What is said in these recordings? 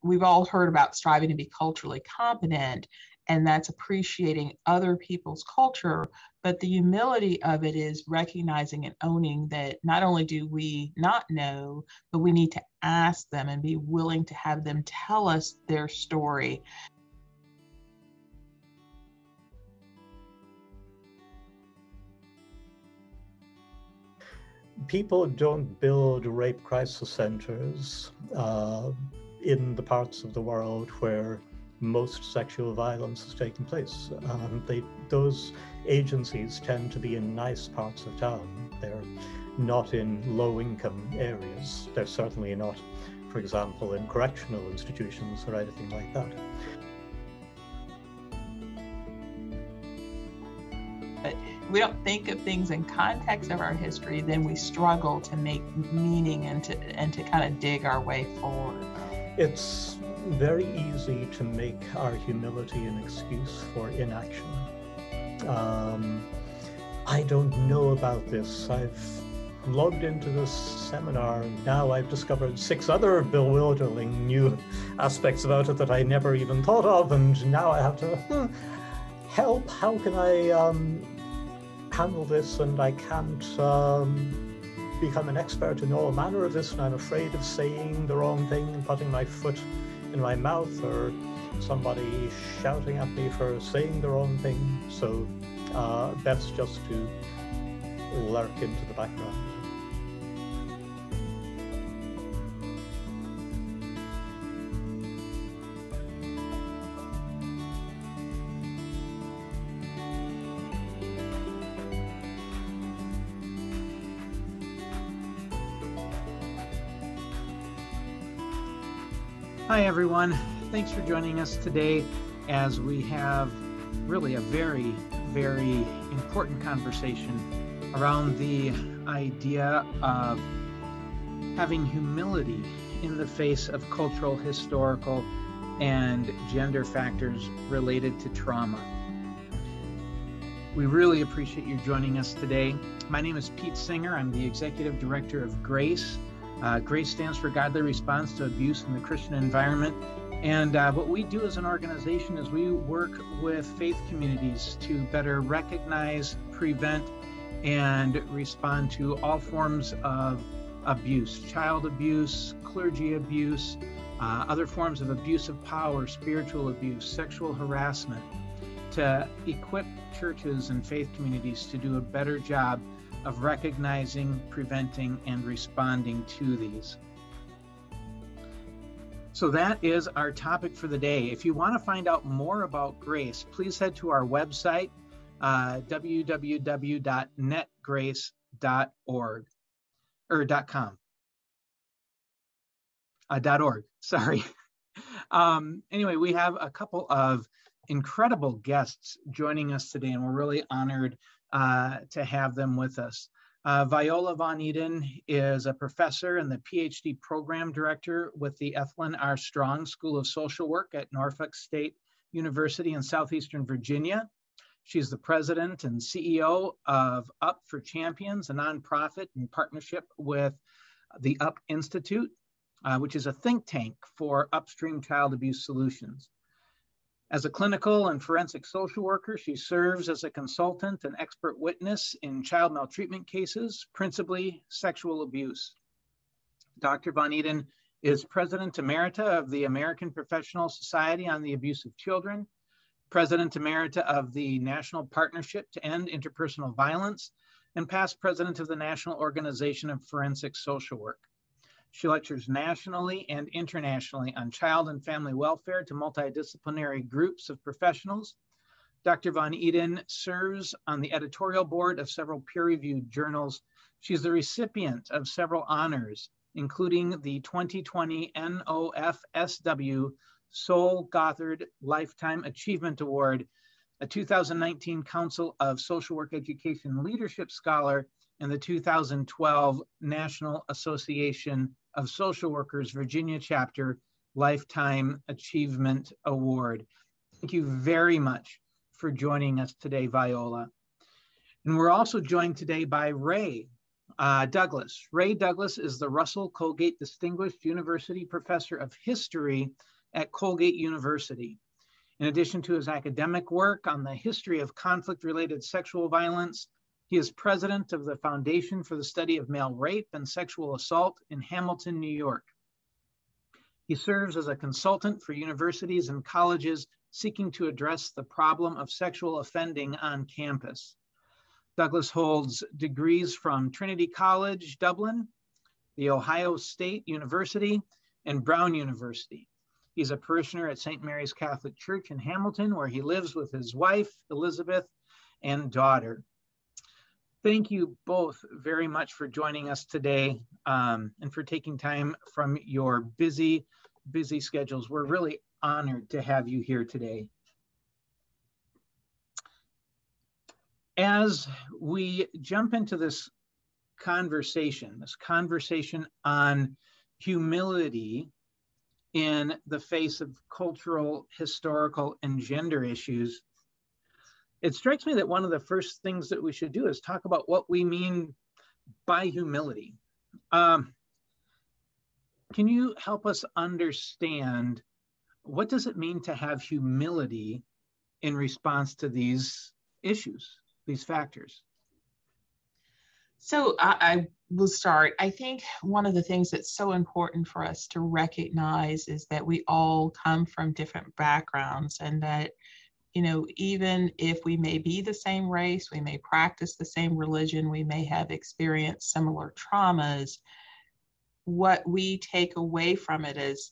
we've all heard about striving to be culturally competent, and that's appreciating other people's culture. But the humility of it is recognizing and owning that not only do we not know, but we need to ask them and be willing to have them tell us their story. People don't build rape crisis centers in the parts of the world where most sexual violence is taking place. Those agencies tend to be in nice parts of town. They're not in low-income areas. They're certainly not, for example, in correctional institutions or anything like that. We don't think of things in context of our history, then we struggle to make meaning and to kind of dig our way forward. It's very easy to make our humility an excuse for inaction. I don't know about this. I've logged into this seminar and now I've discovered 6 other bewildering new aspects about it that I never even thought of, and now I have to help. How can I handle this? And I can't become an expert in all manner of this, and I'm afraid of saying the wrong thing and putting my foot in my mouth, or somebody shouting at me for saying the wrong thing. So best just to lurk into the background. Hi everyone, thanks for joining us today as we have really a very, very important conversation around the idea of having humility in the face of cultural, historical, and gender factors related to trauma. We really appreciate you joining us today. My name is Pete Singer. I'm the Executive Director of GRACE. GRACE stands for Godly Response to Abuse in the Christian Environment. And what we do as an organization is we work with faith communities to better recognize, prevent, and respond to all forms of abuse, child abuse, clergy abuse, other forms of abuse of power, spiritual abuse, sexual harassment, to equip churches and faith communities to do a better job of recognizing, preventing, and responding to these. So that is our topic for the day. If you want to find out more about GRACE, please head to our website, www.netgrace.org, or .com. .org, sorry. Anyway, we have a couple of incredible guests joining us today, and we're really honored to have them with us. Viola Vaughan-Eden is a professor and the Ph.D. program director with the Ethelyn R. School of Social Work at Norfolk State University in Southeastern Virginia. She's the president and CEO of Up for Champions, a nonprofit in partnership with the Up Institute, which is a think tank for upstream child abuse solutions. As a clinical and forensic social worker, she serves as a consultant and expert witness in child maltreatment cases, principally sexual abuse. Dr. Vaughan-Eden is President Emerita of the American Professional Society on the Abuse of Children, President Emerita of the National Partnership to End Interpersonal Violence, and past president of the National Organization of Forensic Social Work. She lectures nationally and internationally on child and family welfare to multidisciplinary groups of professionals. Dr. Vaughan-Eden serves on the editorial board of several peer-reviewed journals. She's the recipient of several honors, including the 2020 NOFSW Sol Gothard Lifetime Achievement Award, a 2019 Council of Social Work Education Leadership Scholar, and the 2012 National Association of Social Workers Virginia Chapter Lifetime Achievement Award. Thank you very much for joining us today, Viola. And we're also joined today by Ray Douglas. Ray Douglas is the Russell Colgate Distinguished University Professor of History at Colgate University. In addition to his academic work on the history of conflict-related sexual violence, he is president of the Foundation for the Study of Male Rape and Sexual Assault in Hamilton, New York. He serves as a consultant for universities and colleges seeking to address the problem of sexual offending on campus. Douglas holds degrees from Trinity College, Dublin, the Ohio State University, and Brown University. He's a parishioner at St. Mary's Catholic Church in Hamilton, where he lives with his wife, Elizabeth, and daughter. Thank you both very much for joining us today and for taking time from your busy schedules. We're really honored to have you here today. As we jump into this conversation on humility in the face of cultural, historical, and gender issues, it strikes me that one of the first things that we should do is talk about what we mean by humility. Can you help us understand what does it mean to have humility in response to these issues, these factors? So I will start. I think one of the things that's so important for us to recognize is that we all come from different backgrounds, and that, you know, even if we may be the same race, we may practice the same religion, we may have experienced similar traumas, what we take away from it is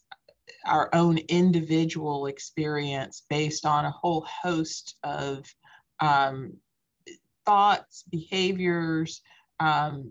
our own individual experience based on a whole host of thoughts, behaviors,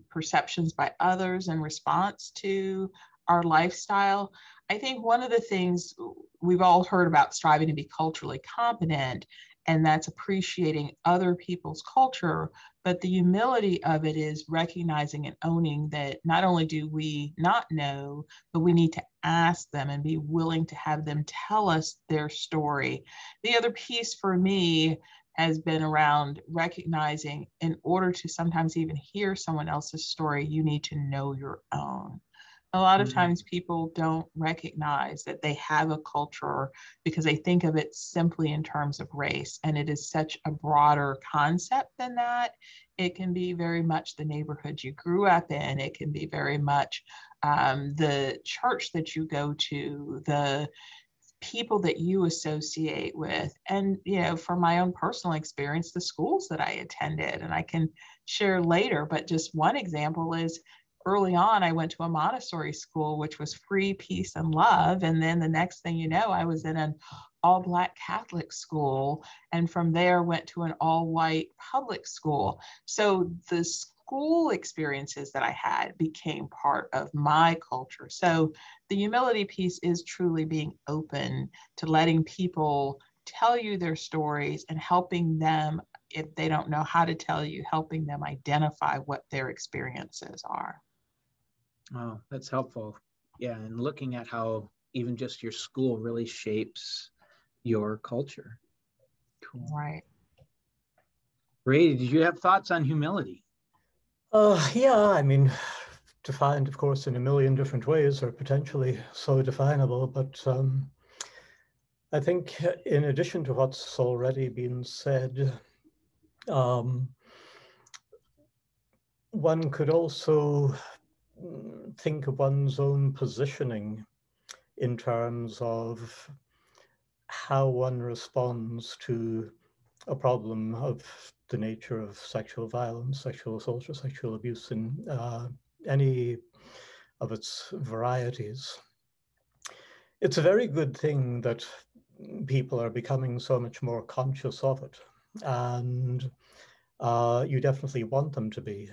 perceptions by others in response to our lifestyle. I think one of the things we've all heard about striving to be culturally competent, and that's appreciating other people's culture, but the humility of it is recognizing and owning that not only do we not know, but we need to ask them and be willing to have them tell us their story. The other piece for me has been around recognizing, in order to sometimes even hear someone else's story, you need to know your own. A lot of times people don't recognize that they have a culture because they think of it simply in terms of race, and it is such a broader concept than that. It can be very much the neighborhood you grew up in. It can be very much the church that you go to, the people that you associate with, and, you know, from my own personal experience, the schools that I attended, and I can share later, but just one example is early on, I went to a Montessori school, which was free, peace, and love. And then the next thing you know, I was in an all-Black Catholic school. And from there went to an all-white public school. So the school experiences that I had became part of my culture. So the humility piece is truly being open to letting people tell you their stories and helping them, if they don't know how to tell you, helping them identify what their experiences are. Oh, that's helpful. Yeah, and looking at how even just your school really shapes your culture. Cool. Right. Ray, did you have thoughts on humility? Yeah, I mean, defined, of course, in a million different ways, or potentially so definable, but I think in addition to what's already been said, one could also think of one's own positioning in terms of how one responds to a problem of the nature of sexual violence, sexual assault, or sexual abuse in any of its varieties. It's a very good thing that people are becoming so much more conscious of it, and you definitely want them to be.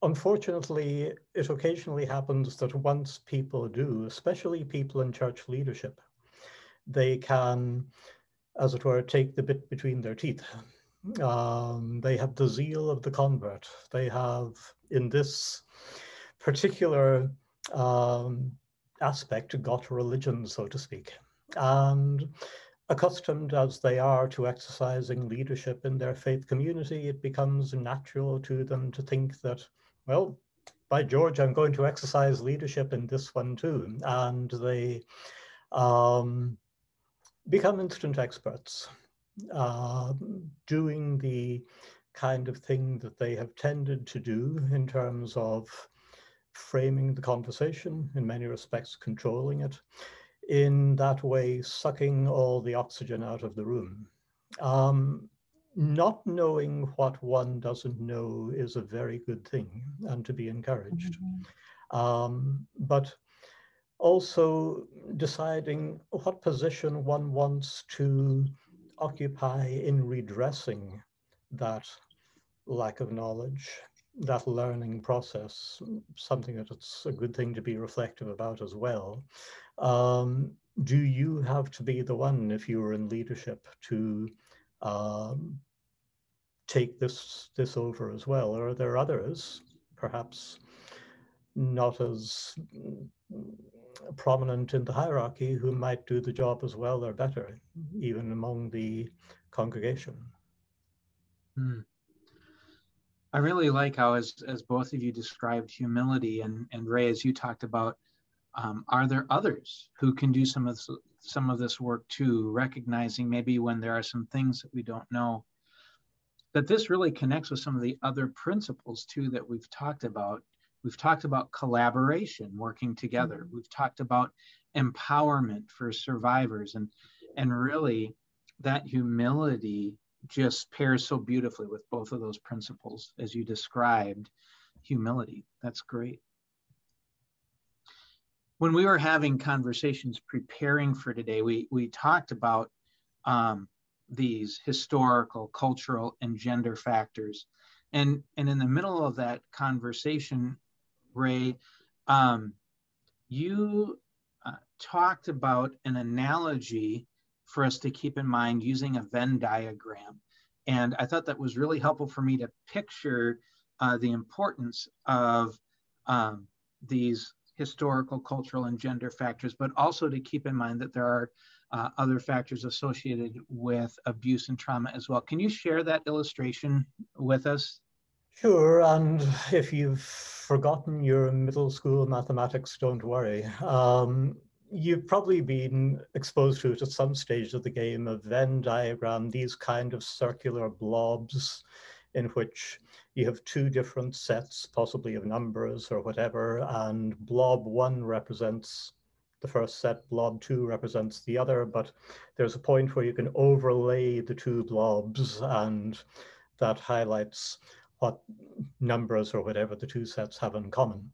Unfortunately, it occasionally happens that once people do, especially people in church leadership, they can, as it were, take the bit between their teeth. They have the zeal of the convert. They have, in this particular aspect, got religion, so to speak. And accustomed as they are to exercising leadership in their faith community, it becomes natural to them to think that, well, by George, I'm going to exercise leadership in this one too. And they become instant experts, doing the kind of thing that they have tended to do in terms of framing the conversation, in many respects controlling it, in that way sucking all the oxygen out of the room. Not knowing what one doesn't know is a very good thing and to be encouraged. But also deciding what position one wants to occupy in redressing that lack of knowledge, that learning process, something that it's a good thing to be reflective about as well. Do you have to be the one, if you were in leadership, to take this over as well? Or are there others, perhaps not as prominent in the hierarchy, who might do the job as well or better, even among the congregation? I really like how, as both of you described humility, and Ray, as you talked about, are there others who can do some of this work too, recognizing maybe when there are some things that we don't know. But this really connects with some of the other principles too that we've talked about. We've talked about collaboration, working together. We've talked about empowerment for survivors, and really that humility just pairs so beautifully with both of those principles as you described humility. That's great. When we were having conversations preparing for today, we talked about these historical, cultural, and gender factors. And in the middle of that conversation, Ray, you talked about an analogy for us to keep in mind using a Venn diagram. And I thought that was really helpful for me to picture the importance of these historical, cultural, and gender factors, but also to keep in mind that there are other factors associated with abuse and trauma as well. Can you share that illustration with us? Sure, and if you've forgotten your middle school mathematics, don't worry. You've probably been exposed to it at some stage of the game, a Venn diagram, these kind of circular blobs in which you have two different sets, possibly of numbers or whatever, and blob 1 represents the first set, blob 2 represents the other, but there's a point where you can overlay the two blobs, and that highlights what numbers or whatever the two sets have in common.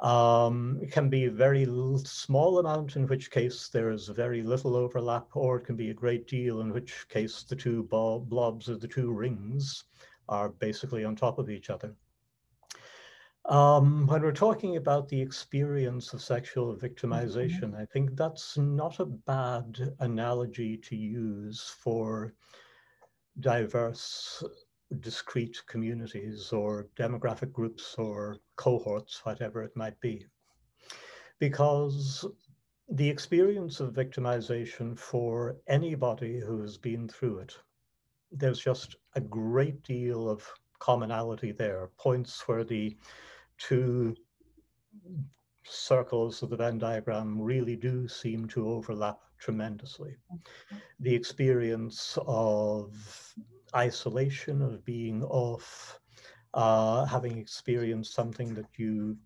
It can be a very small amount, in which case there is very little overlap, or it can be a great deal, in which case the two blobs or the two rings are basically on top of each other. When we're talking about the experience of sexual victimization, I think that's not a bad analogy to use for diverse, discrete communities or demographic groups or cohorts, whatever it might be. Because the experience of victimization for anybody who has been through it, there's just a great deal of commonality there, points where the two circles of the Venn diagram really do seem to overlap tremendously. The experience of isolation, of being off, having experienced something that you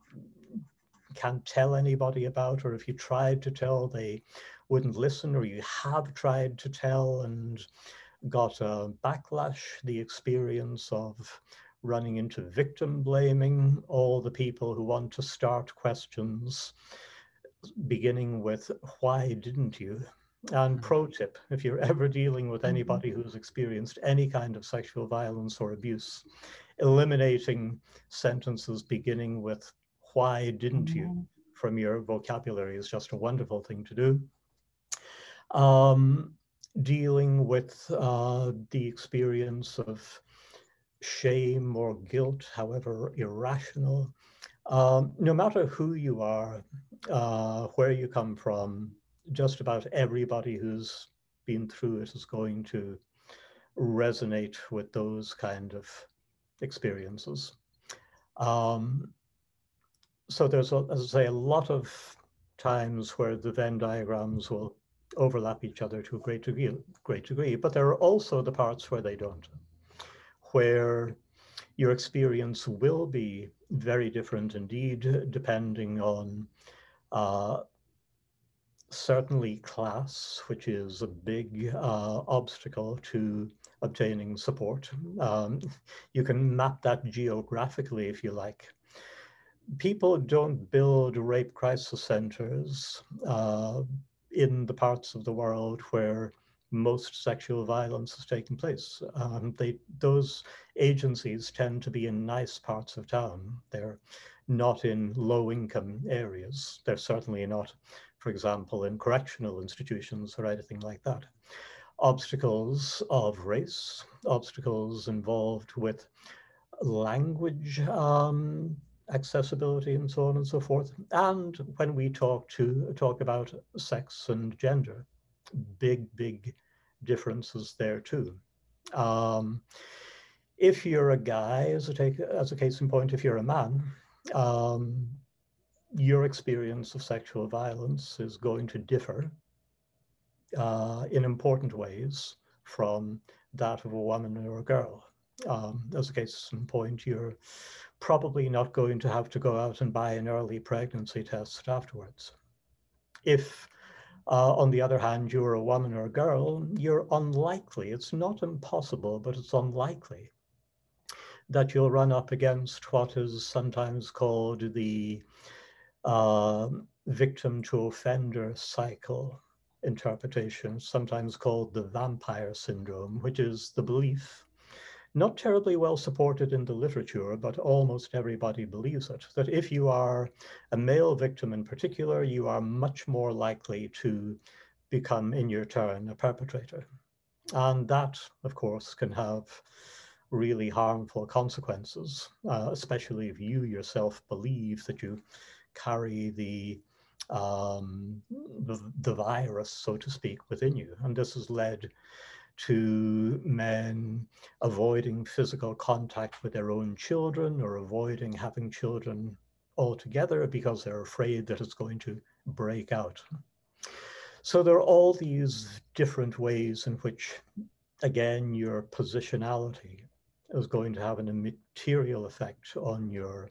can't tell anybody about, or if you tried to tell, they wouldn't listen, or you have tried to tell and got a backlash, the experience of running into victim blaming, all the people who want to start questions beginning with, why didn't you? And pro tip, if you're ever dealing with anybody who's experienced any kind of sexual violence or abuse, eliminating sentences beginning with, why didn't you, from your vocabulary is just a wonderful thing to do. Dealing with the experience of shame or guilt, however irrational, no matter who you are, where you come from, just about everybody who's been through it is going to resonate with those kind of experiences. So there's, as I say, a lot of times where the Venn diagrams will overlap each other to a great degree, but there are also the parts where they don't, where your experience will be very different indeed, depending on certainly class, which is a big obstacle to obtaining support. You can map that geographically if you like. People don't build rape crisis centers in the parts of the world where most sexual violence is taking place. Those agencies tend to be in nice parts of town. They're not in low-income areas. They're certainly not, for example, in correctional institutions or anything like that. Obstacles of race, obstacles involved with language accessibility and so on and so forth. And when we talk about sex and gender, big differences there too. If you're a guy, as a case in point, if you're a man, your experience of sexual violence is going to differ in important ways from that of a woman or a girl. As a case in point, you're probably not going to have to go out and buy an early pregnancy test afterwards. If, on the other hand, you're a woman or a girl, you're unlikely, it's not impossible, but it's unlikely that you'll run up against what is sometimes called the victim to offender cycle interpretation, sometimes called the vampire syndrome, which is the belief, not terribly well supported in the literature, but almost everybody believes it, that if you are a male victim in particular, you are much more likely to become, in your turn, a perpetrator. And that, of course, can have really harmful consequences, especially if you yourself believe that you carry the virus, so to speak, within you. And this has led to men avoiding physical contact with their own children or avoiding having children altogether because they're afraid that it's going to break out. So there are all these different ways in which, again, your positionality is going to have a material effect on your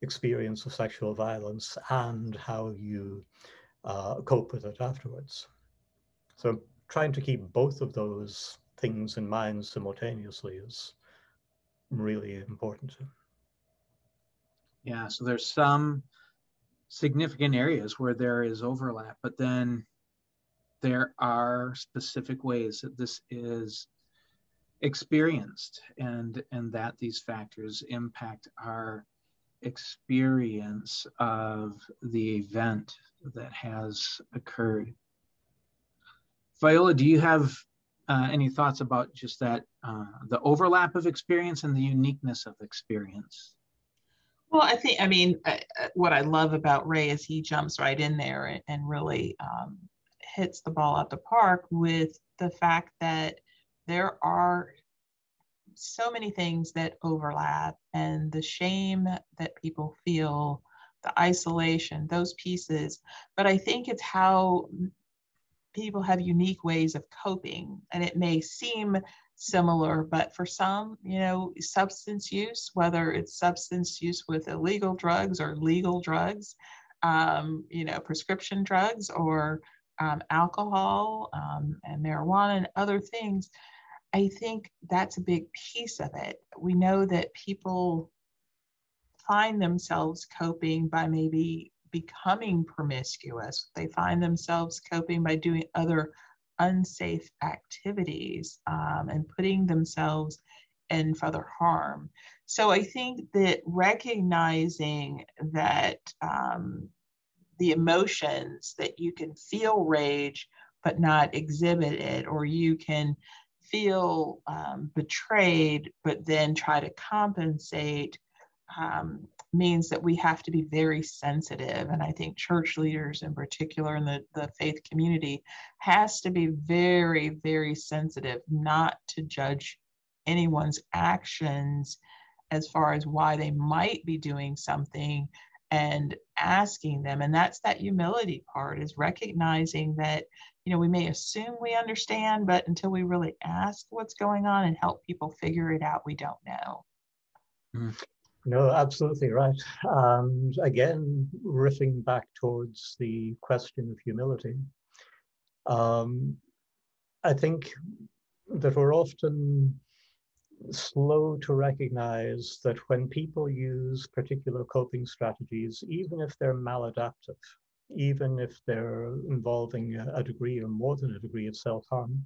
experience of sexual violence and how you cope with it afterwards. So trying to keep both of those things in mind simultaneously is really important. Yeah, so there's some significant areas where there is overlap, but then there are specific ways that this is experienced and that these factors impact our experience of the event that has occurred. Viola, do you have any thoughts about just that, the overlap of experience and the uniqueness of experience? Well, I mean, what I love about Ray is he jumps right in there and really hits the ball out the park with the fact that there are so many things that overlap, and the shame that people feel, the isolation, those pieces. But I think it's how people have unique ways of coping, and it may seem similar, but for some, you know, substance use, whether it's substance use with illegal drugs or legal drugs, you know, prescription drugs or alcohol and marijuana and other things, I think that's a big piece of it. We know that people find themselves coping by maybe becoming promiscuous. They find themselves coping by doing other unsafe activities and putting themselves in further harm. So I think that recognizing that the emotions that you can feel rage but not exhibit it, or you can feel betrayed but then try to compensate, means that we have to be very sensitive. And I think church leaders in particular in the faith community has to be very, very sensitive not to judge anyone's actions as far as why they might be doing something, and asking them. And that's that humility part, is recognizing that, we may assume we understand, but until we really ask what's going on and help people figure it out, we don't know. No, absolutely right. And again, riffing back towards the question of humility, I think that we're often slow to recognize that when people use particular coping strategies, even if they're maladaptive, even if they're involving a degree or more than a degree of self-harm,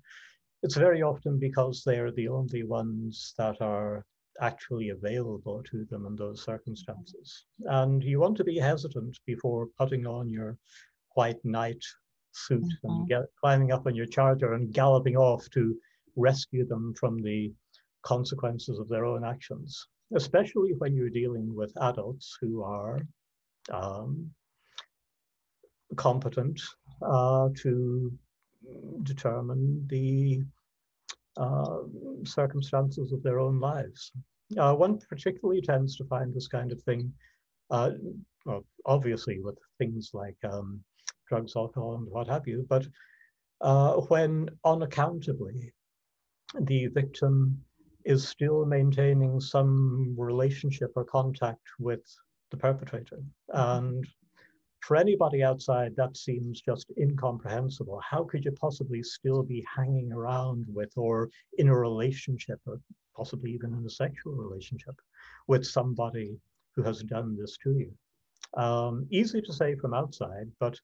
it's very often because they're the only ones that are actually available to them in those circumstances. And you want to be hesitant before putting on your white knight suit and climbing up on your charger and galloping off to rescue them from the consequences of their own actions, especially when you're dealing with adults who are competent to determine the circumstances of their own lives. One particularly tends to find this kind of thing, well, obviously with things like drugs, alcohol, and what have you, but when unaccountably the victim is still maintaining some relationship or contact with the perpetrator. And for anybody outside, that seems just incomprehensible. How could you possibly still be hanging around with, or in a relationship, or possibly even in a sexual relationship with somebody who has done this to you? Easy to say from outside, but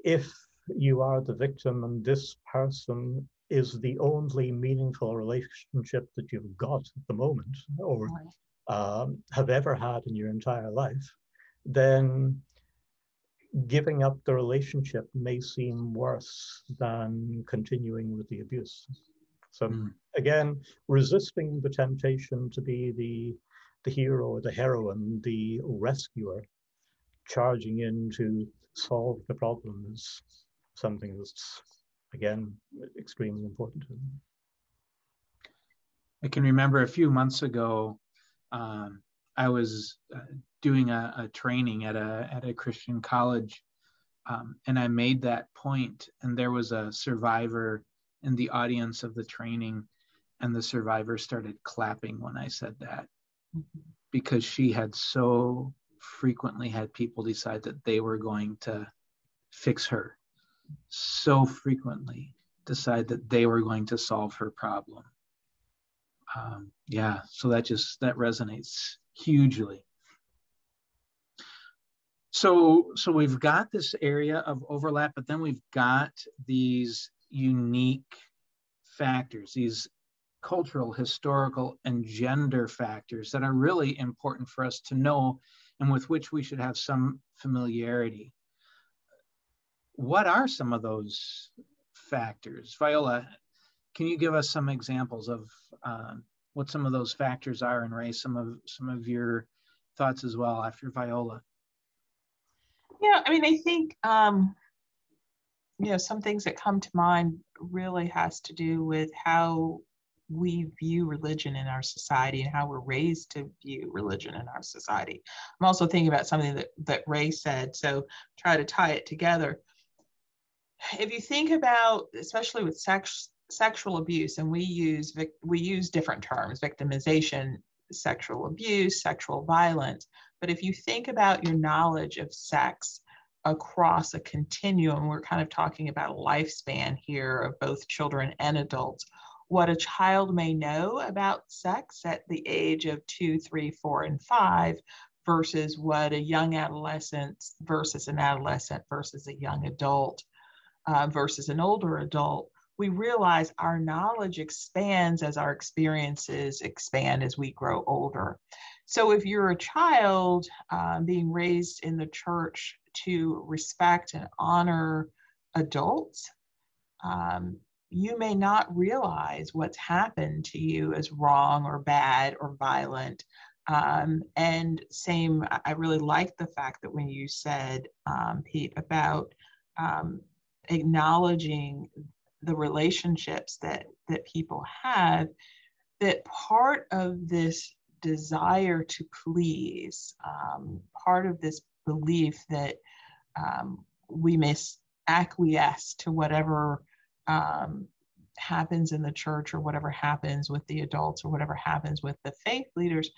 if you are the victim and this person is the only meaningful relationship that you've got at the moment, or have ever had in your entire life, then giving up the relationship may seem worse than continuing with the abuse. So again, resisting the temptation to be the hero or the heroine, the rescuer, charging in to solve the problem is something that's, again, extremely important to them. I can remember a few months ago, I was doing a training at a Christian college, and I made that point, and there was a survivor in the audience of the training, and the survivor started clapping when I said that, because she had so frequently had people decide that they were going to fix her, so frequently decide that they were going to solve her problem. Yeah, so that resonates hugely. So we've got this area of overlap, but then we've got these unique factors, these cultural, historical, and gender factors that are really important for us to know and with which we should have some familiarity. What are some of those factors? Viola, can you give us some examples of what some of those factors are, and raise some of your thoughts as well after Viola? Yeah, I mean, I think, some things that come to mind really has to do with how we view religion in our society and how we're raised to view religion in our society. I'm also thinking about something that Ray said, so try to tie it together. If you think about, especially with sexual abuse, and we use different terms: victimization, sexual abuse, sexual violence. But if you think about your knowledge of sex across a continuum, we're kind of talking about a lifespan here of both children and adults. What a child may know about sex at the age of 2, 3, 4, and 5 versus what a young adolescent versus an adolescent versus a young adult versus an older adult, we realize our knowledge expands as our experiences expand as we grow older. So if you're a child being raised in the church to respect and honor adults, you may not realize what's happened to you as wrong or bad or violent. And same, I really like the fact that when you said, Pete, about acknowledging the relationships that people have, that part of this desire to please, part of this belief that we must acquiesce to whatever happens in the church, or whatever happens with the adults, or whatever happens with the faith leaders,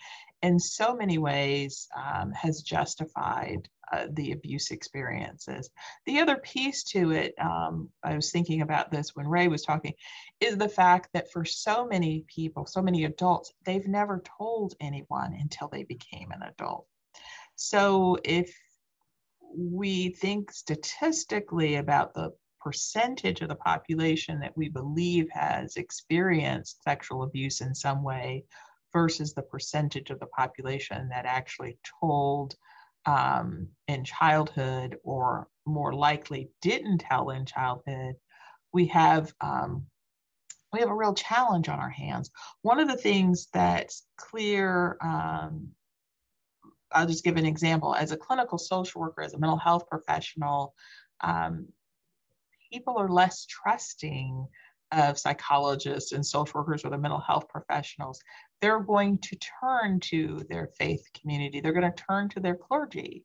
in so many ways has justified the abuse experiences. The other piece to it, I was thinking about this when Ray was talking, is the fact that for so many people, so many adults, they've never told anyone until they became an adult. So if we think statistically about the percentage of the population that we believe has experienced sexual abuse in some way versus the percentage of the population that actually told in childhood, or more likely didn't tell in childhood, we have a real challenge on our hands. One of the things that's clear, I'll just give an example. As a clinical social worker, as a mental health professional, people are less trusting of psychologists and social workers or the mental health professionals. They're going to turn to their faith community. They're going to turn to their clergy.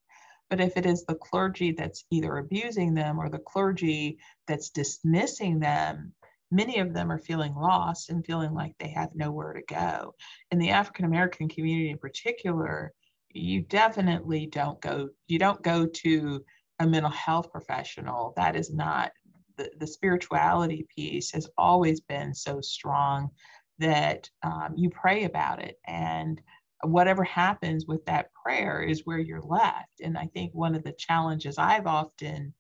But if it is the clergy that's either abusing them or the clergy that's dismissing them, many of them are feeling lost and feeling like they have nowhere to go. In the African American community in particular, you definitely don't go to a mental health professional. That is not, the spirituality piece has always been so strong that you pray about it, and whatever happens with that prayer is where you're left. And I think one of the challenges I've often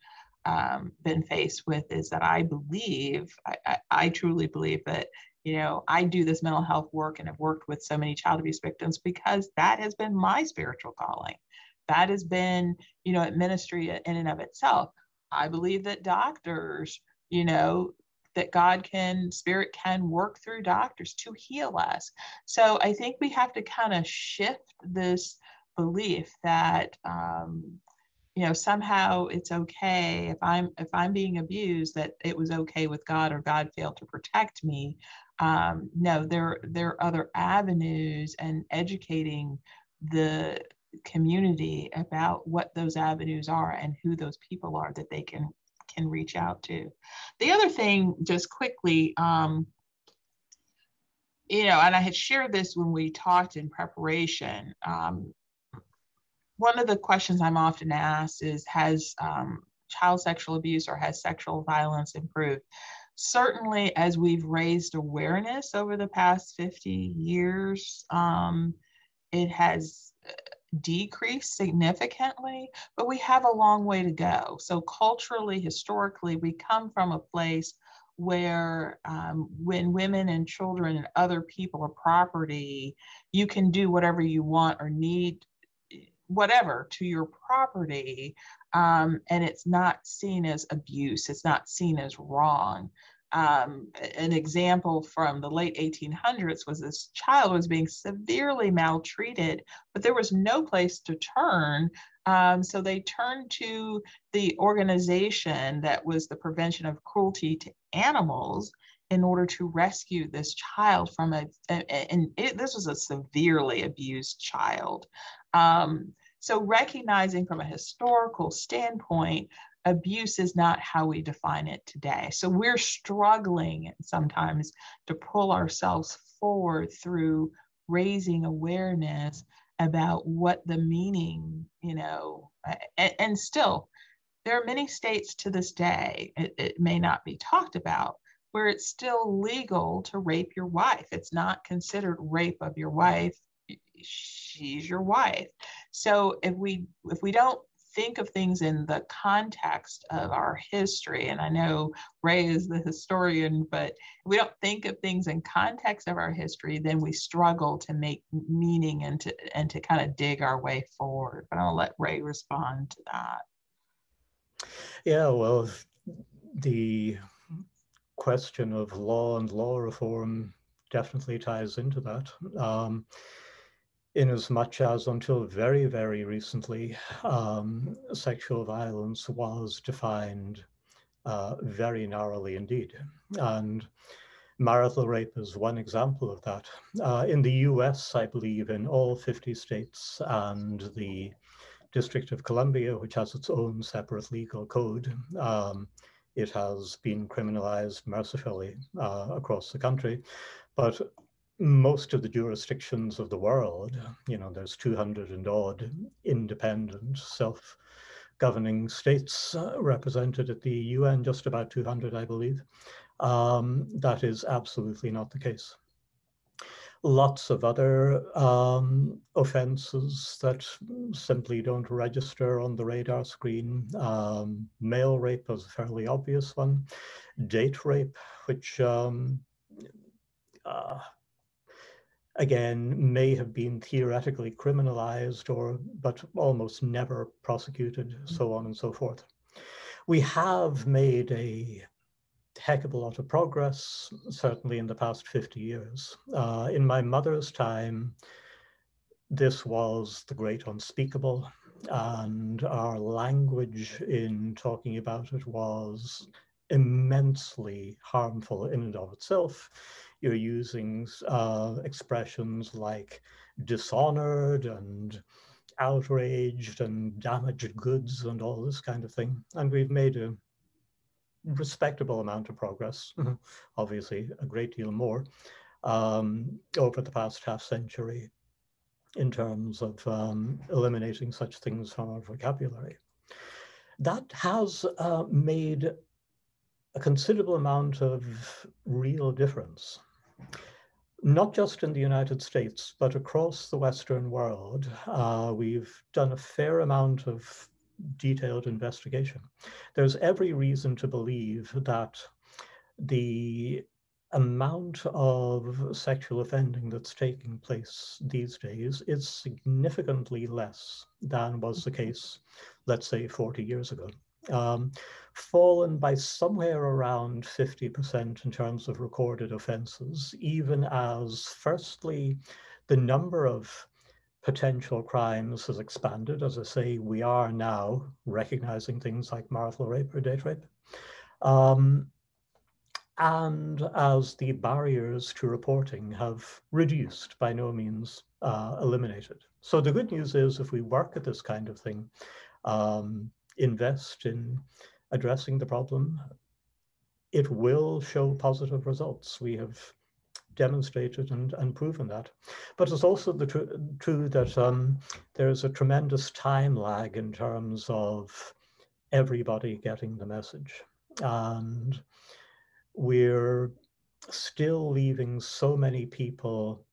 been faced with is that I truly believe that, I do this mental health work and have worked with so many child abuse victims because that has been my spiritual calling. That has been, ministry in and of itself. I believe that doctors, that Spirit can work through doctors to heal us. So I think we have to kind of shift this belief that, somehow it's okay if I'm being abused, that it was okay with God, or God failed to protect me. No, there are other avenues, and educating the community about what those avenues are and who those people are that they can reach out to. The other thing, just quickly, and I had shared this when we talked in preparation. One of the questions I'm often asked is, has child sexual abuse or has sexual violence improved? Certainly, as we've raised awareness over the past 50 years, it has decreased significantly, but we have a long way to go. So culturally, historically, we come from a place where when women and children and other people are property, you can do whatever you want or need whatever to your property, and it's not seen as abuse. It's not seen as wrong. An example from the late 1800s was this child was being severely maltreated, but there was no place to turn. So they turned to the organization that was the Prevention of Cruelty to Animals in order to rescue this child from this was a severely abused child. So recognizing from a historical standpoint, abuse is not how we define it today. So we're struggling sometimes to pull ourselves forward through raising awareness about what the meaning, and still, there are many states to this day, it may not be talked about, where it's still legal to rape your wife. It's not considered rape of your wife. She's your wife. So if we don't think of things in the context of our history, and I know Ray is the historian, but if we don't think of things in context of our history, then we struggle to make meaning and to kind of dig our way forward. But I'll let Ray respond to that. Yeah, well, the question of law and law reform definitely ties into that. In as much as until very, very recently, sexual violence was defined very narrowly indeed. And marital rape is one example of that. In the US, I believe in all 50 states and the District of Columbia, which has its own separate legal code, it has been criminalized mercifully across the country. But most of the jurisdictions of the world, there's 200 and odd independent self-governing states represented at the UN, just about 200, I believe. That is absolutely not the case. Lots of other offenses that simply don't register on the radar screen. Male rape is a fairly obvious one. Date rape, which again may have been theoretically criminalized, but almost never prosecuted, so on and so forth. We have made a heck of a lot of progress, certainly in the past 50 years. In my mother's time, this was the great unspeakable, and our language in talking about it was immensely harmful in and of itself. You're using expressions like dishonored and outraged and damaged goods and all this kind of thing. And we've made a respectable amount of progress, obviously a great deal more, over the past half century in terms of eliminating such things from our vocabulary. That has made a considerable amount of real difference, not just in the United States, but across the Western world. We've done a fair amount of detailed investigation. There's every reason to believe that the amount of sexual offending that's taking place these days is significantly less than was the case, let's say, 40 years ago. Fallen by somewhere around 50% in terms of recorded offenses, even as, firstly, the number of potential crimes has expanded. As I say, we are now recognizing things like marital rape or date rape. And as the barriers to reporting have reduced, by no means eliminated. So the good news is, if we work at this kind of thing, invest in addressing the problem, it will show positive results. We have demonstrated and proven that. But it's also true that there's a tremendous time lag in terms of everybody getting the message. And we're still leaving so many people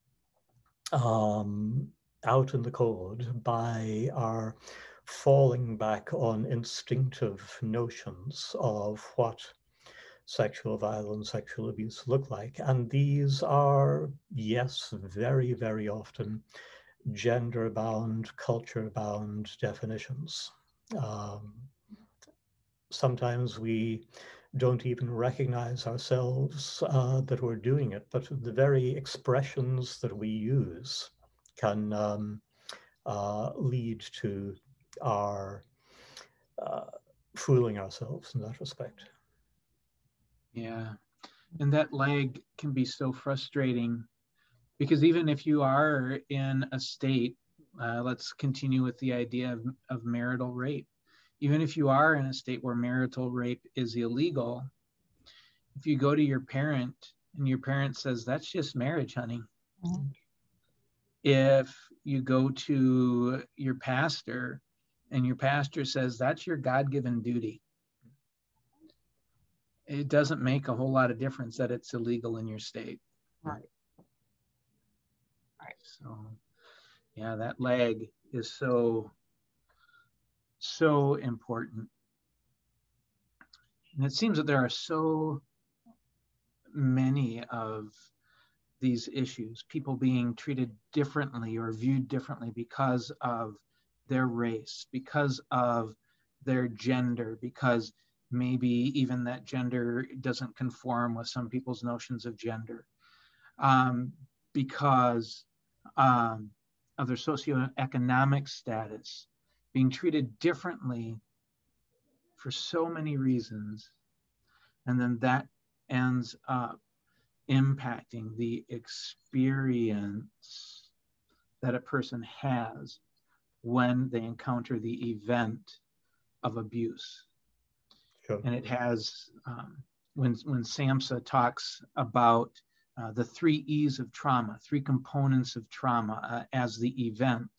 out in the cold by our falling back on instinctive notions of what sexual violence, sexual abuse look like. And these are, yes, very, very often gender-bound, culture-bound definitions. Sometimes we don't even recognize ourselves that we're doing it, but the very expressions that we use can lead to our fooling ourselves in that respect. Yeah, and that lag can be so frustrating, because even if you are in a state, let's continue with the idea of marital rape. Even if you are in a state where marital rape is illegal, if you go to your parent and your parent says, that's just marriage, honey. Mm-hmm. If you go to your pastor and your pastor says, that's your God-given duty, it doesn't make a whole lot of difference that it's illegal in your state. Right. So, yeah, that lag is so important. And it seems that there are so many of these issues, people being treated differently or viewed differently because of their race, because of their gender, because maybe even that gender doesn't conform with some people's notions of gender, because of their socioeconomic status, being treated differently for so many reasons. And then that ends up impacting the experience that a person has when they encounter the event of abuse. Sure. And it has, when SAMHSA talks about the 3 E's of trauma, 3 components of trauma as the event,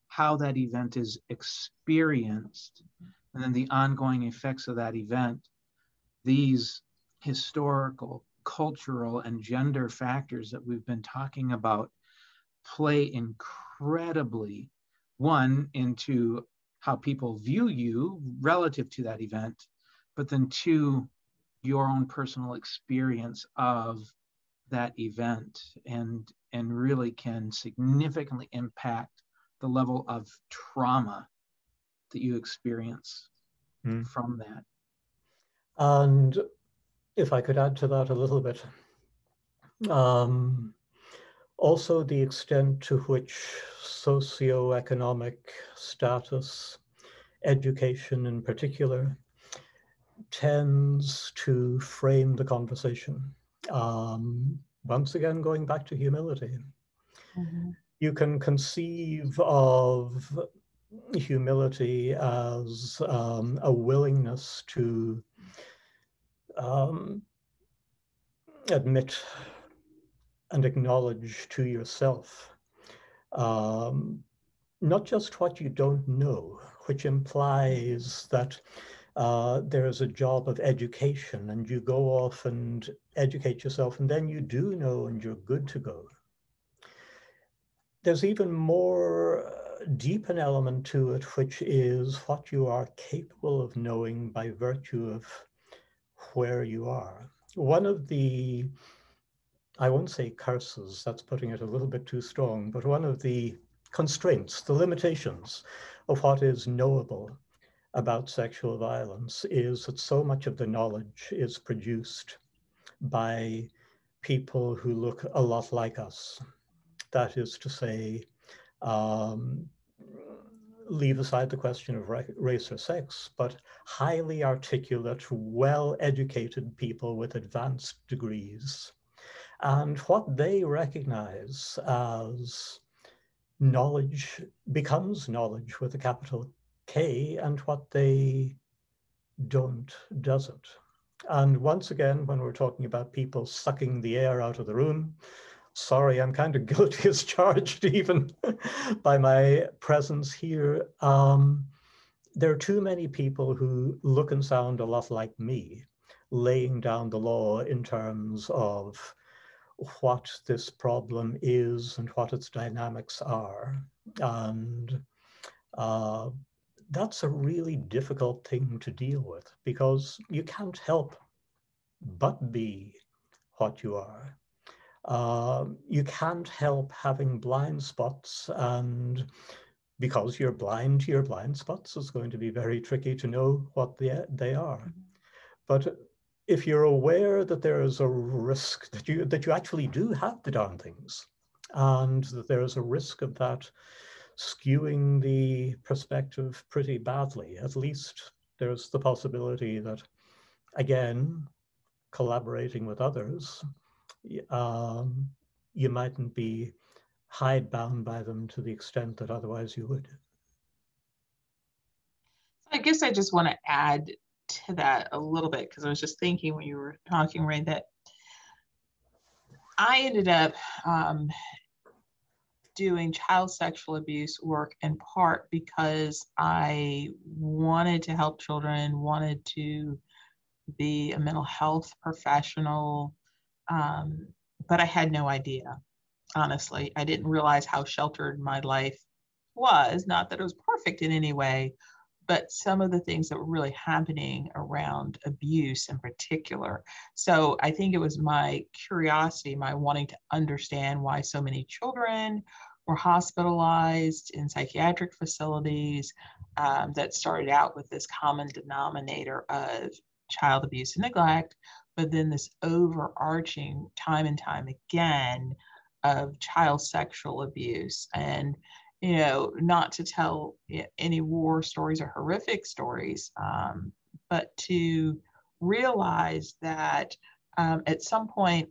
how that event is experienced, and then the ongoing effects of that event, these historical, cultural, and gender factors that we've been talking about play incredibly, one, into how people view you relative to that event, but then 2, your own personal experience of that event, and really can significantly impact the level of trauma that you experience from that. And if I could add to that a little bit, also the extent to which socioeconomic status, education in particular, tends to frame the conversation. Once again, going back to humility. Mm-hmm. You can conceive of humility as a willingness to admit and acknowledge to yourself not just what you don't know, which implies that there is a job of education and you go off and educate yourself and then you do know and you're good to go. There's even more deep an element to it, which is what you are capable of knowing by virtue of where you are. One of the, I won't say curses, that's putting it a little bit too strong, but one of the constraints, the limitations of what is knowable about sexual violence is that so much of the knowledge is produced by people who look a lot like us. That is to say, leave aside the question of race or sex, but highly articulate, well-educated people with advanced degrees. And what they recognize as knowledge becomes knowledge with a capital K, and what they don't doesn't. And once again, when we're talking about people sucking the air out of the room, sorry, I'm kind of guilty as charged even by my presence here. There are too many people who look and sound a lot like me, laying down the law in terms of what this problem is and what its dynamics are. And that's a really difficult thing to deal with because you can't help but be what you are. You can't help having blind spots, and because you're blind to your blind spots, it's going to be very tricky to know what they are. But if you're aware that there is a risk that you actually do have the darn things, and that there is a risk of that skewing the perspective pretty badly, at least there's the possibility that, again, collaborating with others, you mightn't be hidebound by them to the extent that otherwise you would. I guess I just want to add to that a little bit, because I was just thinking when you were talking, Ray, that I ended up doing child sexual abuse work in part because I wanted to help children, wanted to be a mental health professional, but I had no idea, honestly. I didn't realize how sheltered my life was, not that it was perfect in any way, but some of the things that were really happening around abuse in particular. So I think it was my curiosity, my wanting to understand why so many children were hospitalized in psychiatric facilities, that started out with this common denominator of child abuse and neglect, but then this overarching time and time again of child sexual abuse. And you know, not to tell any war stories or horrific stories, but to realize that at some point,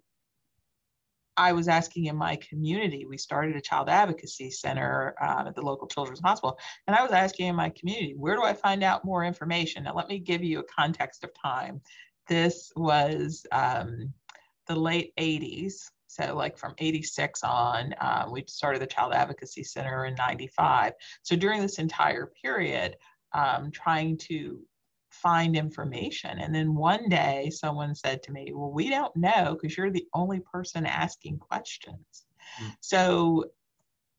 I was asking in my community, we started a child advocacy center at the local children's hospital. And I was asking in my community, where do I find out more information? Now, let me give you a context of time. This was the late 80s. So like from 86 on, we started the Child Advocacy Center in 95. So during this entire period, trying to find information. And then one day someone said to me, well, we don't know because you're the only person asking questions. So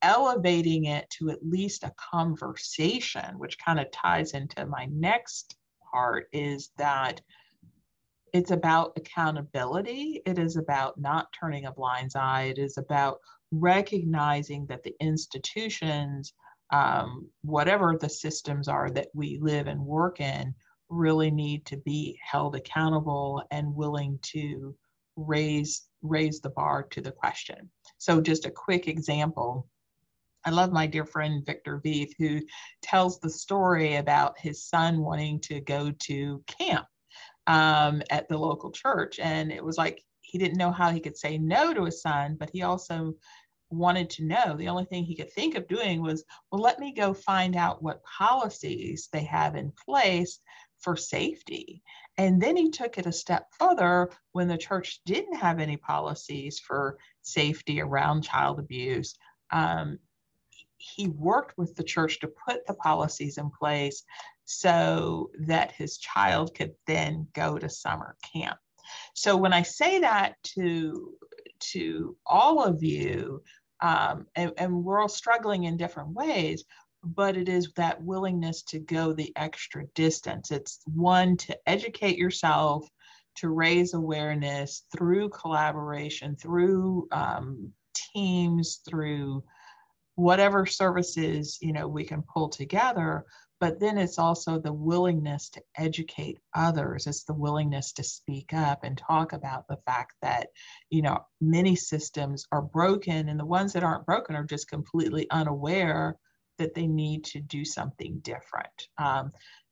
elevating it to at least a conversation, which kind of ties into my next part, is that it's about accountability. It is about not turning a blind eye. It is about recognizing that the institutions, whatever the systems are that we live and work in, really need to be held accountable and willing to raise the bar to the question. So just a quick example. I love my dear friend Victor Veith, who tells the story about his son wanting to go to camp at the local church. And it was like, he didn't know how he could say no to his son, but he also wanted to know. The only thing he could think of doing was, well, let me go find out what policies they have in place for safety. And then he took it a step further when the church didn't have any policies for safety around child abuse. He worked with the church to put the policies in place so that his child could then go to summer camp. So when I say that to all of you, and we're all struggling in different ways, but it is that willingness to go the extra distance. It's one, to educate yourself, to raise awareness through collaboration, through teams, through whatever services, we can pull together. But then it's also the willingness to educate others. It's the willingness to speak up and talk about the fact that, many systems are broken, and the ones that aren't broken are just completely unaware that they need to do something different.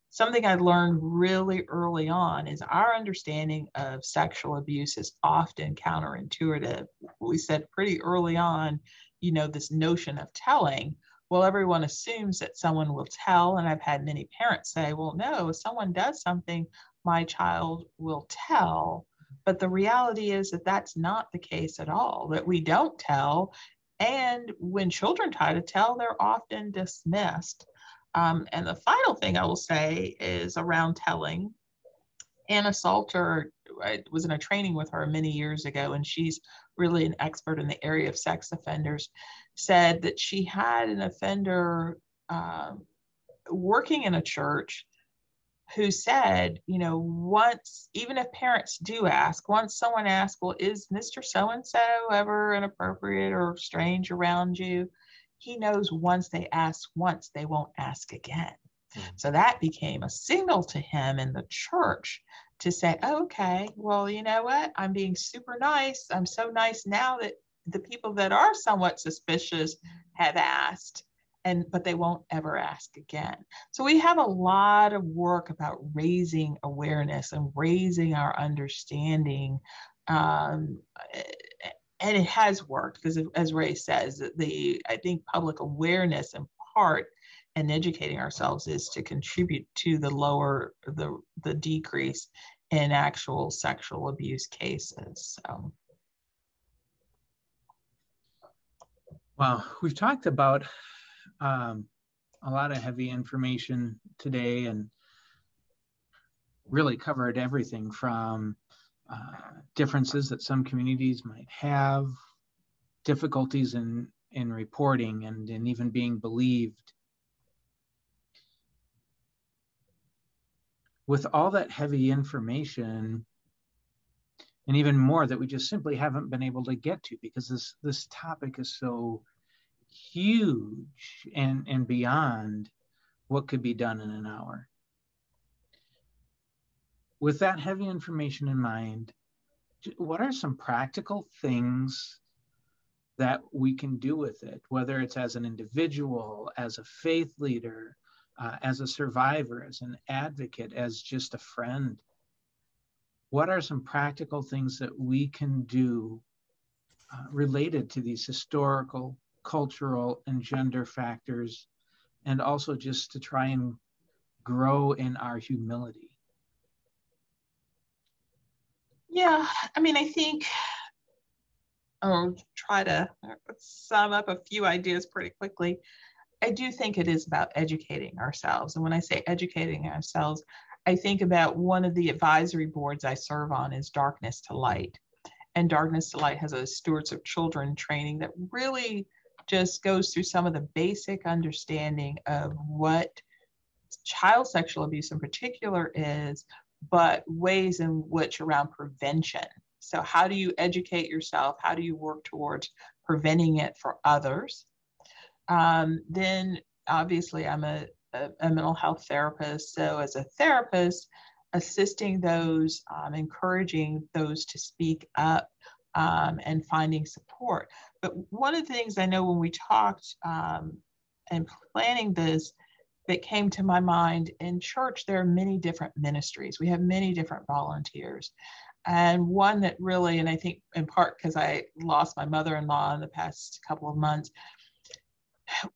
Something I learned really early on is our understanding of sexual abuse is often counterintuitive. We said pretty early on, this notion of telling. Well, everyone assumes that someone will tell. And I've had many parents say, well, no, if someone does something, my child will tell. But the reality is that that's not the case at all, that we don't tell. And when children try to tell, they're often dismissed. And the final thing I will say is around telling. Anna Salter, I was in a training with her many years ago, and she's really an expert in the area of sex offenders, said that she had an offender working in a church who said, once, even if parents do ask, once someone asks, well, is Mr. So-and-so ever inappropriate or strange around you? He knows once they ask once, they won't ask again. So that became a signal to him in the church to say, oh, okay, well, you know what? I'm being super nice. I'm so nice now that the people that are somewhat suspicious have asked, but they won't ever ask again. So we have a lot of work about raising awareness and raising our understanding. And it has worked because, as Ray says, I think public awareness in part and educating ourselves is to contribute to the decrease in actual sexual abuse cases. So. Well, we've talked about a lot of heavy information today and really covered everything from differences that some communities might have, difficulties in reporting and in even being believed. With all that heavy information, and even more that we just simply haven't been able to get to because this topic is so huge and beyond what could be done in an hour. With that heavy information in mind, what are some practical things that we can do with it, whether it's as an individual, as a faith leader, as a survivor, as an advocate, as just a friend? What are some practical things that we can do related to these historical, cultural, and gender factors, and also just to try and grow in our humility? Yeah, I mean, I think I'll try to sum up a few ideas pretty quickly. I do think it is about educating ourselves. And when I say educating ourselves, I think about one of the advisory boards I serve on is Darkness to Light. And Darkness to Light has a Stewards of Children training that really just goes through some of the basic understanding of what child sexual abuse in particular is, but ways in which around prevention. So how do you educate yourself? How do you work towards preventing it for others? Then obviously I'm a mental health therapist. So as a therapist, assisting those, encouraging those to speak up, and finding support. But one of the things I know when we talked and planning this, that came to my mind, in church, there are many different ministries. We have many different volunteers. And one that really, and I think in part because I lost my mother-in-law in the past couple of months,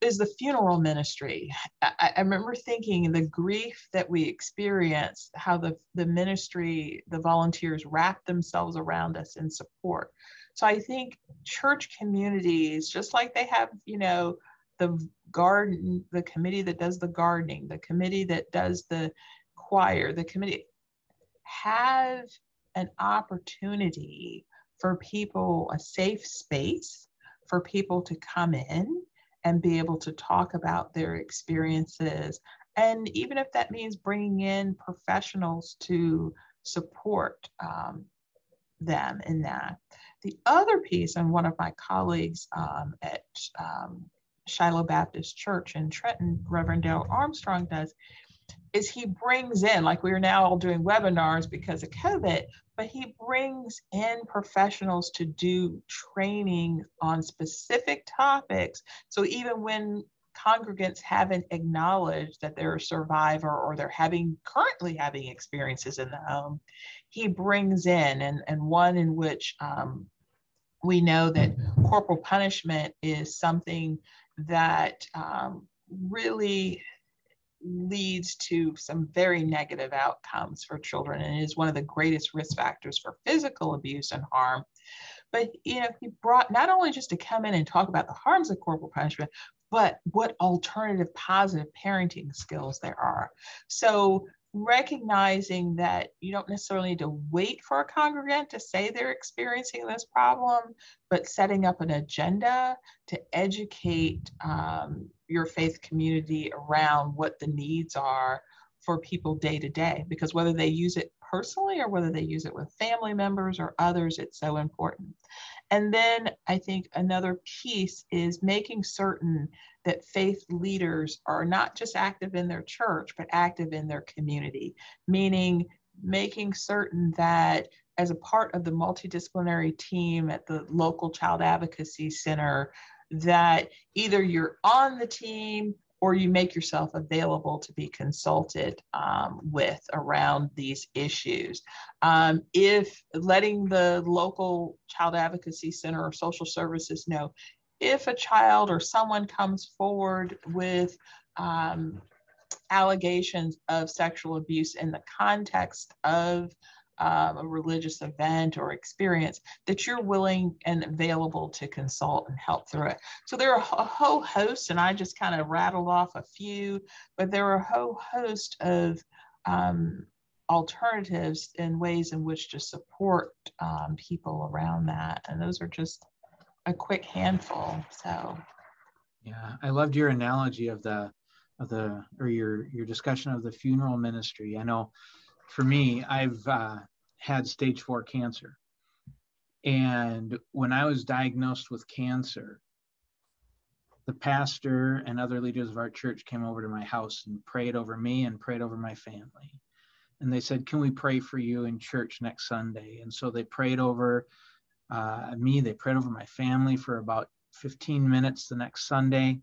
is the funeral ministry. I remember thinking the grief that we experience, how the ministry, the volunteers wrap themselves around us in support. So I think church communities, just like they have, the garden, the committee that does the gardening, the committee that does the choir, the committee, have an opportunity for people, a safe space for people to come in and be able to talk about their experiences. And even if that means bringing in professionals to support them in that. The other piece, and one of my colleagues at Shiloh Baptist Church in Trenton, Reverend Dale Armstrong, does, is he brings in, like we are now all doing webinars because of COVID, but he brings in professionals to do training on specific topics. So even when congregants haven't acknowledged that they're a survivor or they're currently having experiences in the home, he brings in, and one in which we know that corporal punishment is something that really leads to some very negative outcomes for children, and is one of the greatest risk factors for physical abuse and harm. But he brought not only just to come in and talk about the harms of corporal punishment, but what alternative positive parenting skills there are. So recognizing that you don't necessarily need to wait for a congregant to say they're experiencing this problem, but setting up an agenda to educate your faith community around what the needs are for people day to day, because whether they use it personally or whether they use it with family members or others, it's so important. And then I think another piece is making certain that faith leaders are not just active in their church, but active in their community, meaning making certain that as a part of the multidisciplinary team at the local child advocacy center, that either you're on the team or you make yourself available to be consulted with around these issues. If letting the local child advocacy center or social services know if a child or someone comes forward with allegations of sexual abuse in the context of a religious event or experience, that you're willing and available to consult and help through it. So there are a whole host, and I just kind of rattled off a few, but there are a whole host of alternatives and ways in which to support people around that. And those are just a quick handful. So yeah, I loved your analogy of your discussion of the funeral ministry. I know for me, I've had stage 4 cancer. And when I was diagnosed with cancer, the pastor and other leaders of our church came over to my house and prayed over me and prayed over my family. And they said, can we pray for you in church next Sunday? And so they prayed over me, they prayed over my family for about 15 minutes the next Sunday.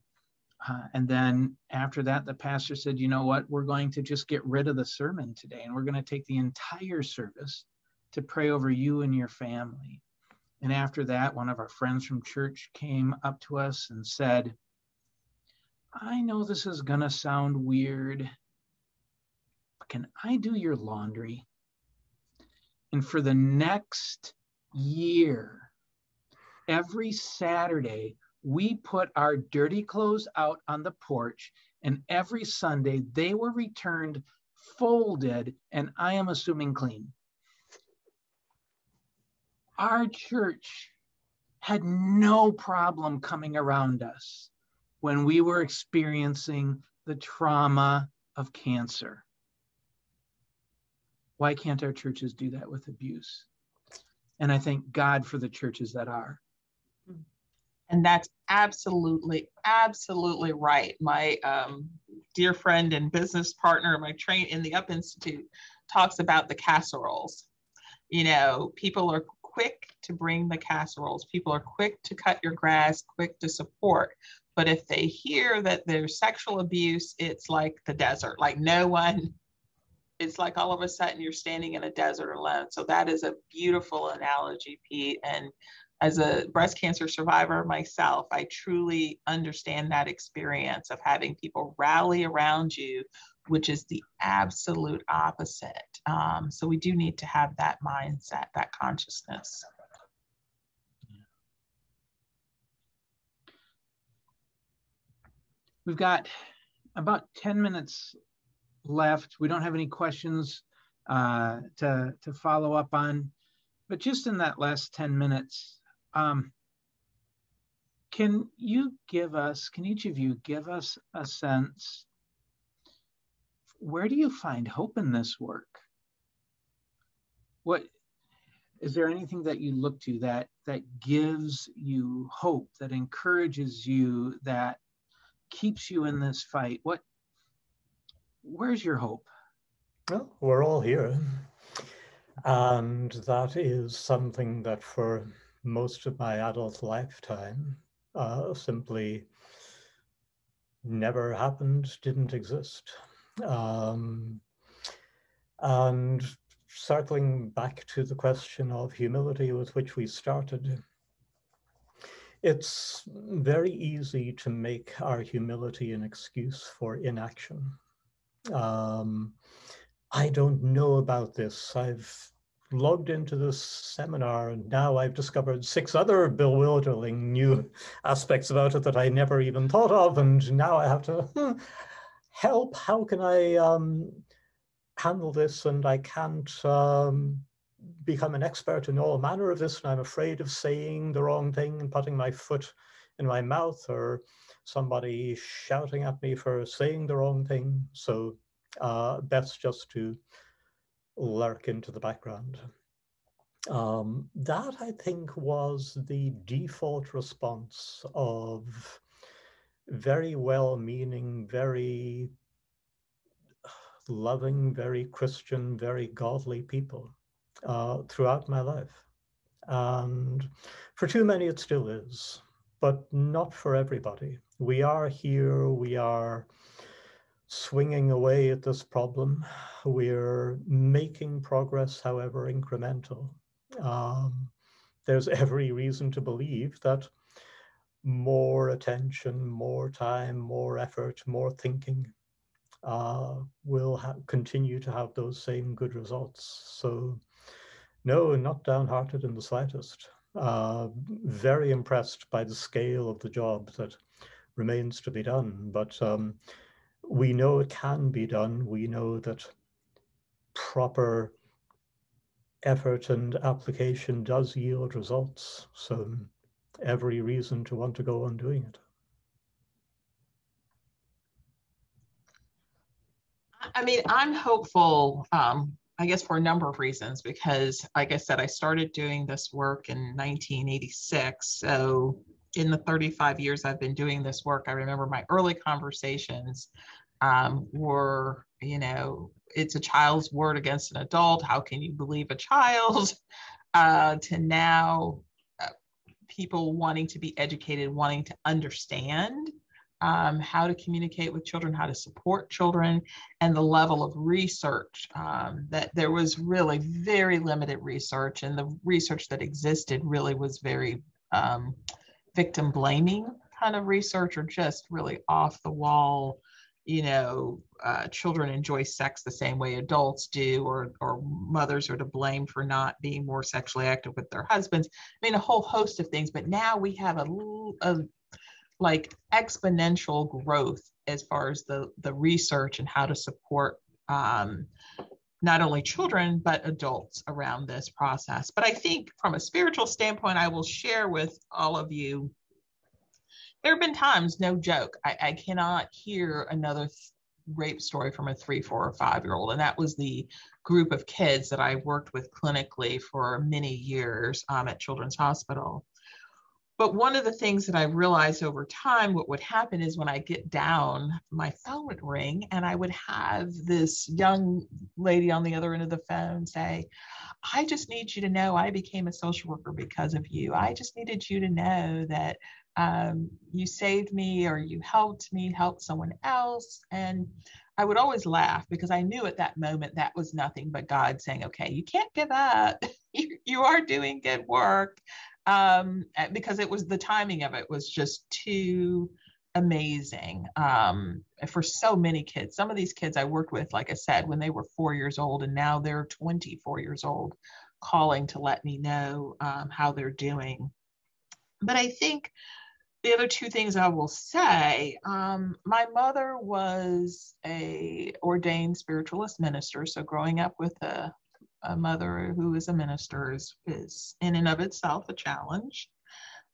And then after that, the pastor said, you know what, we're going to just get rid of the sermon today, and we're going to take the entire service to pray over you and your family. And after that, one of our friends from church came up to us and said, I know this is going to sound weird, but can I do your laundry? And for the next year, every Saturday, we put our dirty clothes out on the porch, and every Sunday they were returned folded, and I am assuming clean. Our church had no problem coming around us when we were experiencing the trauma of cancer. Why can't our churches do that with abuse? And I thank God for the churches that are. And that's absolutely, absolutely right. My dear friend and business partner, my train in the Up Institute, talks about the casseroles. You know, people are quick to bring the casseroles. People are quick to cut your grass, quick to support. But if they hear that there's sexual abuse, it's like the desert, like no one, it's like all of a sudden you're standing in a desert alone. So that is a beautiful analogy, Pete. And as a breast cancer survivor myself, I truly understand that experience of having people rally around you, which is the absolute opposite. So we do need to have that mindset, that consciousness. We've got about 10 minutes left. We don't have any questions to follow up on, but just in that last 10 minutes, can each of you give us a sense, where do you find hope in this work? What is there anything that you look to that gives you hope, that encourages you, that keeps you in this fight? Where's your hope? Well, we're all here. And that is something that for most of my adult lifetime simply never happened, didn't exist. And circling back to the question of humility with which we started, it's very easy to make our humility an excuse for inaction. I don't know about this. I've logged into this seminar and now I've discovered 6 other bewildering new aspects about it that I never even thought of, and now I have to help. How can I handle this? And I can't become an expert in all manner of this, and I'm afraid of saying the wrong thing and putting my foot in my mouth, or somebody shouting at me for saying the wrong thing. So best just to lurk into the background. That, I think, was the default response of very well-meaning, very loving, very Christian, very godly people throughout my life. And for too many, it still is, but not for everybody. We are here, we are swinging away at this problem. We're making progress, however incremental. There's every reason to believe that more attention, more time, more effort, more thinking will continue to have those same good results. So no, not downhearted in the slightest. Very impressed by the scale of the job that remains to be done, but we know it can be done. We know that proper effort and application does yield results. So every reason to want to go on doing it. I mean, I'm hopeful, I guess, for a number of reasons, because, like I said, I started doing this work in 1986. So in the 35 years I've been doing this work, I remember my early conversations were, you know, it's a child's word against an adult. How can you believe a child? To now people wanting to be educated, wanting to understand how to communicate with children, how to support children, and the level of research. That there was really very limited research, and the research that existed really was very victim blaming kind of research, or just really off the wall, children enjoy sex the same way adults do, or mothers are to blame for not being more sexually active with their husbands. I mean, a whole host of things. But now we have a like exponential growth as far as the research and how to support not only children, but adults around this process. But I think from a spiritual standpoint, I will share with all of you, there have been times, no joke, I cannot hear another rape story from a 3, 4, or 5-year-old. And that was the group of kids that I worked with clinically for many years at Children's Hospital. But one of the things that I realized over time, what would happen is when I get down, my phone would ring and I would have this young lady on the other end of the phone say, I just need you to know I became a social worker because of you. I just needed you to know that you saved me, or you helped me help someone else. And I would always laugh because I knew at that moment that was nothing but God saying, okay, you can't give up. You are doing good work. Because it was, the timing of it was just too amazing for so many kids. Some of these kids I worked with, like I said, when they were 4 years old, and now they're 24 years old, calling to let me know how they're doing. But I think the other two things I will say, my mother was a ordained spiritualist minister. So growing up with a mother who is a minister is in and of itself a challenge.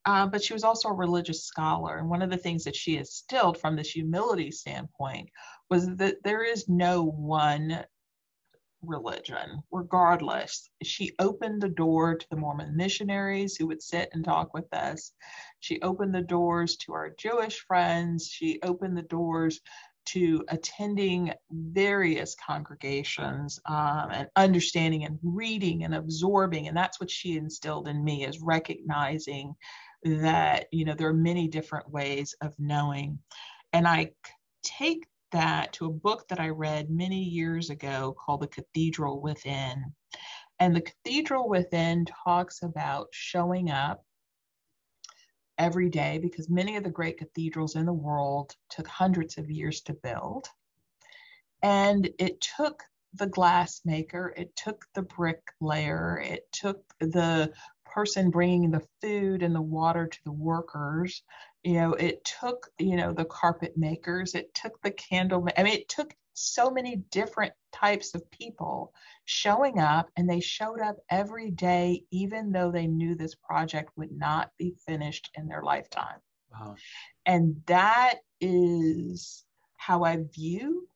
But she was also a religious scholar. And one of the things that she instilled from this humility standpoint was that there is no one religion, regardless. She opened the door to the Mormon missionaries who would sit and talk with us. She opened the doors to our Jewish friends. She opened the doors to attending various congregations and understanding and reading and absorbing. And that's what she instilled in me, is recognizing that, there are many different ways of knowing. And I take that to a book that I read many years ago called The Cathedral Within. And The Cathedral Within talks about showing up every day, because many of the great cathedrals in the world took hundreds of years to build. And it took the glass maker, it took the bricklayer, it took the person bringing the food and the water to the workers, it took, the carpet makers, it took the candle, it took so many different types of people showing up, and they showed up every day, even though they knew this project would not be finished in their lifetime. Wow. And that is how I view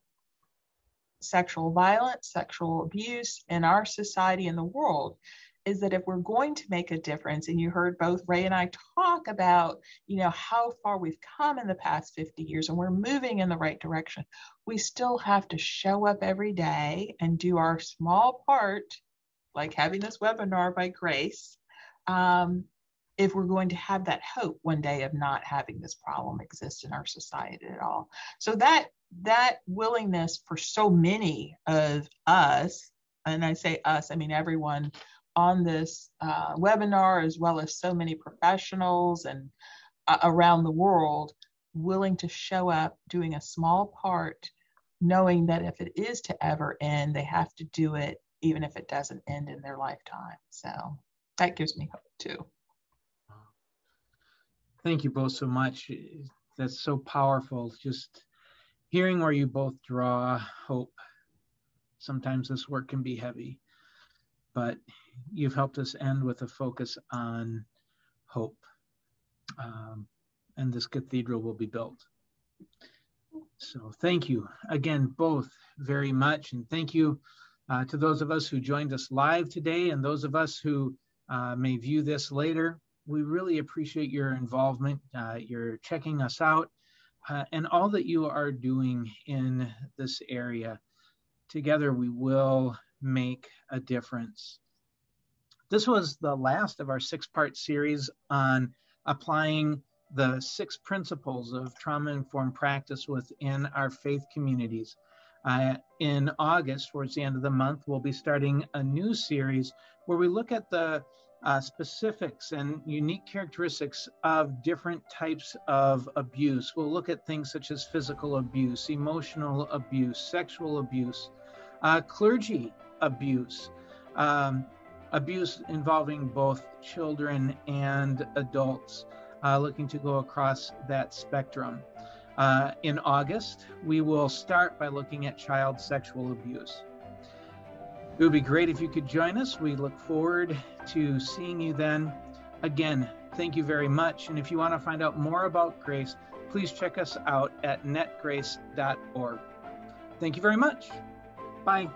sexual violence, sexual abuse in our society and the world, is that if we're going to make a difference, and you heard both Ray and I talk about, how far we've come in the past 50 years, and we're moving in the right direction, we still have to show up every day and do our small part, like having this webinar by Grace, if we're going to have that hope one day of not having this problem exist in our society at all. So that willingness for so many of us, and I say us, I mean everyone on this webinar, as well as so many professionals and around the world, willing to show up, doing a small part, knowing that if it is to ever end, they have to do it, even if it doesn't end in their lifetime. So that gives me hope too. Thank you both so much. That's so powerful. Just hearing where you both draw hope. Sometimes this work can be heavy, but you've helped us end with a focus on hope. And this cathedral will be built. So thank you again, both, very much. And thank you to those of us who joined us live today, and those of us who may view this later. We really appreciate your involvement, your checking us out, and all that you are doing in this area. Together, we will make a difference. This was the last of our 6-part series on applying the 6 principles of trauma-informed practice within our faith communities. In August, towards the end of the month, we'll be starting a new series where we look at the specifics and unique characteristics of different types of abuse. We'll look at things such as physical abuse, emotional abuse, sexual abuse, clergy abuse, abuse involving both children and adults, looking to go across that spectrum. In August, we will start by looking at child sexual abuse. It would be great if you could join us. We look forward to seeing you then. Again, thank you very much. And if you want to find out more about Grace, please check us out at netgrace.org. Thank you very much. Bye.